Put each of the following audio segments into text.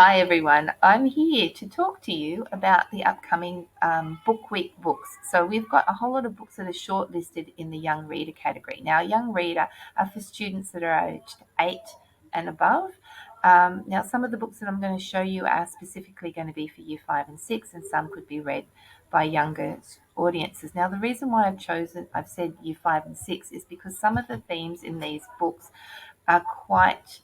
Hi everyone, I'm here to talk to you about the upcoming Book Week books. So we've got a whole lot of books that are shortlisted in the Young Reader category. Now, Young Reader are for students that are aged 8 and above. Now, some of the books that I'm going to show you are specifically going to be for Year 5 and 6, and some could be read by younger audiences. Now, the reason why I've said Year 5 and 6 is because some of the themes in these books are quite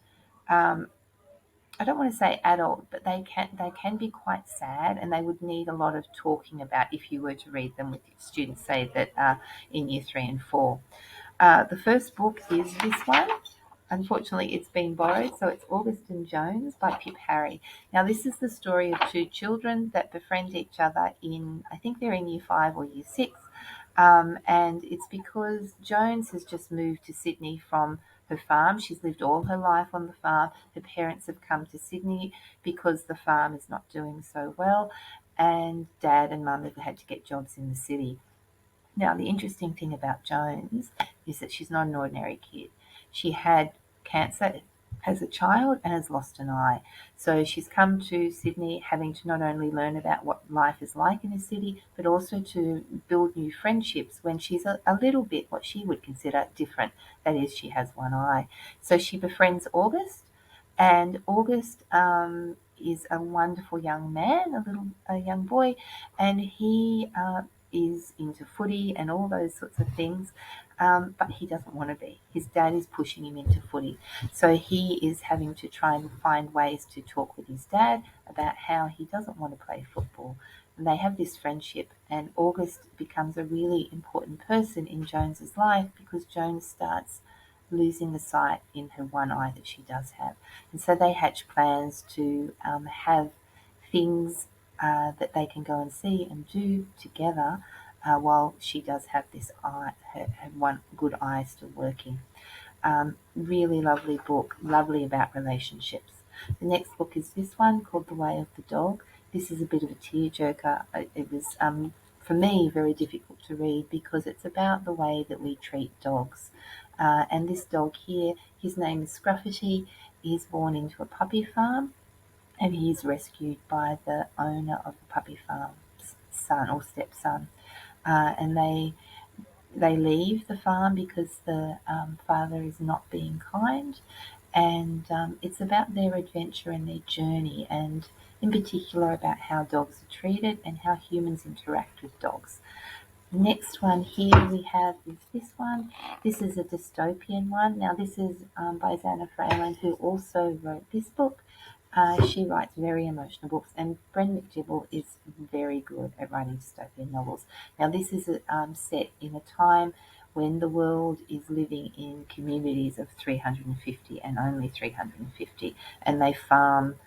I don't want to say adult, but they can be quite sad, and they would need a lot of talking about if you were to read them with students, say that are in year 3 and 4. The first book is this one. Unfortunately, it's been borrowed, so it's August and Jones by Pip Harry. Now, this is the story of two children that befriend each other I think they're in year 5 or year 6. And it's because Jones has just moved to Sydney from her farm. She's lived all her life on the farm. Her parents have come to Sydney because the farm is not doing so well, and Dad and Mum have had to get jobs in the city. Now, the interesting thing about Jones is that she's not an ordinary kid. She had cancer as a child and has lost an eye. So she's come to Sydney having to not only learn about what life is like in a city, but also to build new friendships when she's a little bit what she would consider different. That is, she has one eye. So she befriends August, and August is a wonderful young man, a young boy, and he is into footy and all those sorts of things, but he doesn't want to be. His dad is pushing him into footy, so he is having to try and find ways to talk with his dad about how he doesn't want to play football. And they have this friendship, and August becomes a really important person in Jones's life because Jones starts losing the sight in her one eye that she does have. And so they hatch plans to have things that they can go and see and do together while she does have this eye, her one good eye still working. Really lovely book, lovely about relationships. The next book is this one called The Way of the Dog. This is a bit of a tearjerker. It was, for me, very difficult to read because it's about the way that we treat dogs. And this dog here, his name is Scruffety. He's born into a puppy farm, and he's rescued by the owner of the puppy farm's son or stepson. And they leave the farm because the father is not being kind, and it's about their adventure and their journey, and in particular about how dogs are treated and how humans interact with dogs. The next one here we have is this one. This is a dystopian one. Now, this is by Zanna Fralin, who also wrote this book. She writes very emotional books, and Bren McDibble is very good at writing dystopian novels. Now, this is set in a time when the world is living in communities of 350 and only 350, and they farm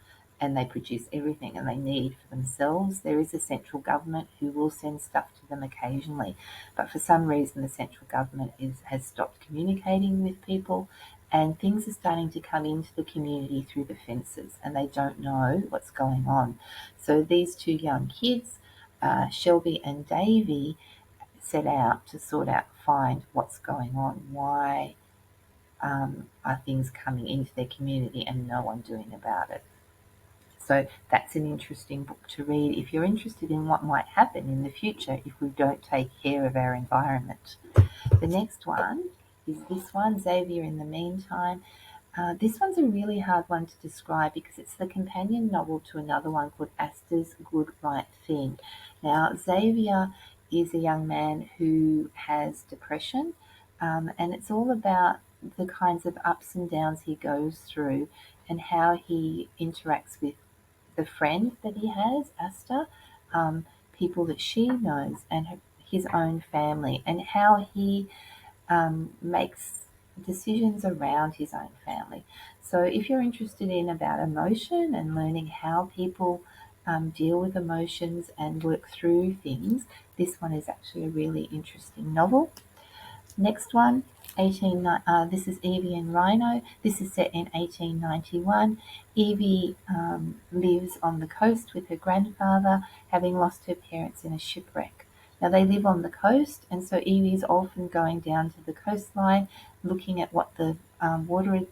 and they produce everything and they need for themselves. There is a central government who will send stuff to them occasionally, but for some reason the central government has stopped communicating with people, and things are starting to come into the community through the fences, and they don't know what's going on. So these two young kids, Shelby and Davy, set out to find what's going on. Why are things coming into their community and no one doing about it? So that's an interesting book to read if you're interested in what might happen in the future if we don't take care of our environment. The next one is this one, Xavier in the Meantime. This one's a really hard one to describe because it's the companion novel to another one called Asta's Good Right Thing. Now, Xavier is a young man who has depression, and it's all about the kinds of ups and downs he goes through and how he interacts with the friend that he has, Asta, people that she knows, and his own family, and how he makes decisions around his own family. So if you're interested in about emotion and learning how people deal with emotions and work through things, this one is actually a really interesting novel. Next one, this is Evie and Rhino. This is set in 1891. Evie lives on the coast with her grandfather, having lost her parents in a shipwreck. Now, they live on the coast, and so Evie is often going down to the coastline, looking at what the water had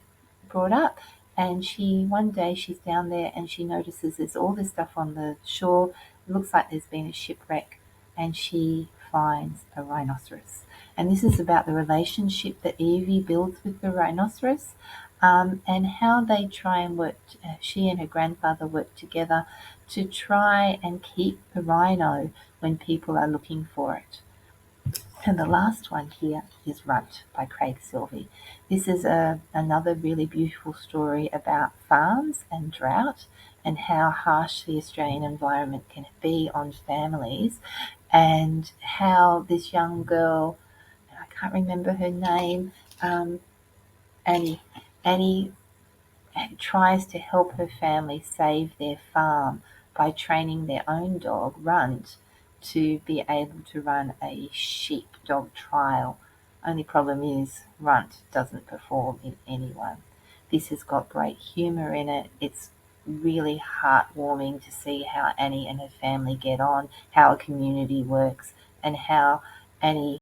brought up, And one day she's down there and she notices there's all this stuff on the shore. It looks like there's been a shipwreck, and she finds a rhinoceros. And this is about the relationship that Evie builds with the rhinoceros, and how they try and work. She and her grandfather work together to try and keep the rhino when people are looking for it. And the last one here is Runt by Craig Silvey. This is another really beautiful story about farms and drought, and how harsh the Australian environment can be on families, and how this young girl, I can't remember her name, um, Annie, Annie tries to help her family save their farm by training their own dog, Runt, to be able to run a sheepdog trial. Only problem is Runt doesn't perform in any one. This has got great humour in it. It's really heartwarming to see how Annie and her family get on, how a community works, and how Annie